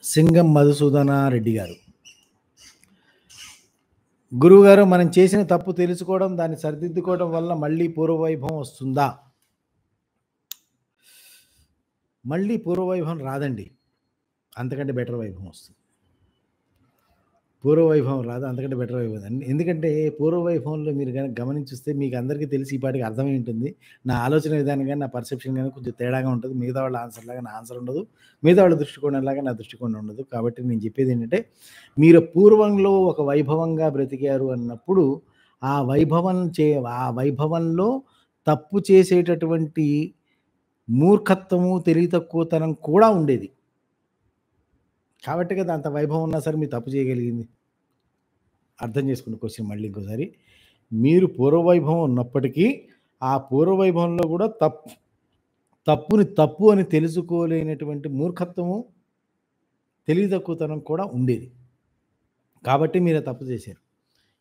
సింగం మధుసూదనారెడ్డి గారు. గురువుగారు, మనం చేసిన తప్పు తెలుసుకోవడం, దాన్ని సరిదిద్దుకోవడం వల్ల మళ్ళీ పూర్వవైభవం వస్తుందా? మళ్ళీ పూర్వవైభవం రాదండి. అంతకంటే బెటర్ వైభవం వస్తుంది. పూర్వవైభవం రాదు, అంతకంటే బెటర్ వైభవం. ఎందుకంటే పూర్వవైభవంలో మీరు గనక గమనించిస్తే మీకు అందరికీ తెలిసి ఈ పాటికి అర్థమై ఉంటుంది. నా ఆలోచన విధానం గాని, నా పర్సెప్షన్ గాని కొంచెం తేడాగా ఉంటుంది. మిగతా వాళ్ళ ఆన్సర్ లాగా నా ఆన్సర్ ఉండదు. మిగతా వాళ్ళ దృష్టికోణంలాగా నా దృష్టికోణం ఉండదు. కాబట్టి నేను చెప్పేది ఏంటంటే, మీరు పూర్వంలో ఒక వైభవంగా బ్రతికారు అన్నప్పుడు ఆ వైభవంలో తప్పు చేసేటటువంటి మూర్ఖత్వము, తెలివి తక్కువతనం కూడా ఉండేది. కాబట్టి కదా అంత వైభవం ఉన్నా సరే మీరు తప్పు చేయగలిగింది. అర్థం చేసుకోండి క్వశ్చన్ మళ్ళీ ఇంకోసారి. మీరు పూర్వవైభవం ఉన్నప్పటికీ ఆ పూర్వవైభవంలో కూడా తప్పుని తప్పు అని తెలుసుకోలేనటువంటి మూర్ఖత్వము, తెలివి తక్కువతనం కూడా ఉండేది. కాబట్టి మీరు ఆ తప్పు చేశారు.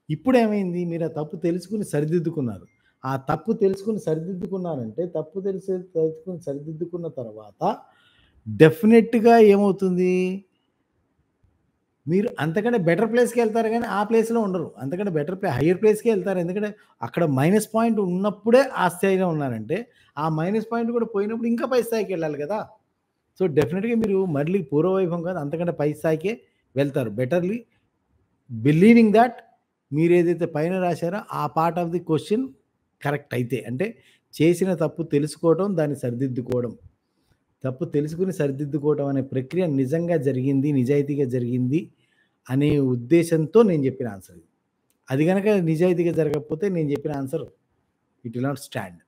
ఇప్పుడేమైంది? మీరు ఆ తప్పు తెలుసుకుని సరిదిద్దుకున్నారు. ఆ తప్పు తెలుసుకుని సరిదిద్దుకున్నారంటే తెలుసుకుని సరిదిద్దుకున్న తర్వాత డెఫినెట్‌గా ఏమవుతుంది? మీరు అంతకంటే బెటర్ ప్లేస్‌కి వెళ్తారు గానీ, ఆ ప్లేస్‌లో ఉండరు. అంతకంటే హైయర్ ప్లేస్‌కే వెళ్తారు. ఎందుకంటే అక్కడ మైనస్ పాయింట్ ఉన్నప్పుడే ఆ స్థాయిలో ఉన్నారంటే, ఆ మైనస్ పాయింట్ కూడా పోయినప్పుడు ఇంకా పై స్థాయికి వెళ్ళాలి కదా! సో, డెఫినెట్‌గా మీరు మళ్ళీ పూర్వవైభవం కాదు, అంతకంటే పై స్థాయికే వెళ్తారు. బెటర్‌లీ బిలీవింగ్ థట్ మీరేదైతే పైన రాశారో ఆ part of the question correct అయితే. అంటే చేసిన తప్పు తెలుసుకోవడం, దాన్ని సరిదిద్దుకోవడం. తప్పు తెలుసుకొని సరిదిద్దుకోవడం అనే ప్రక్రియ నిజంగా జరిగింది, నిజాయితీగా జరిగింది అనే ఉద్దేశంతో నేను చెప్పిన ఆన్సర్ ఇది. అది గనక నిజాయితీగా జరగకపోతే నేను చెప్పిన answer it will not stand.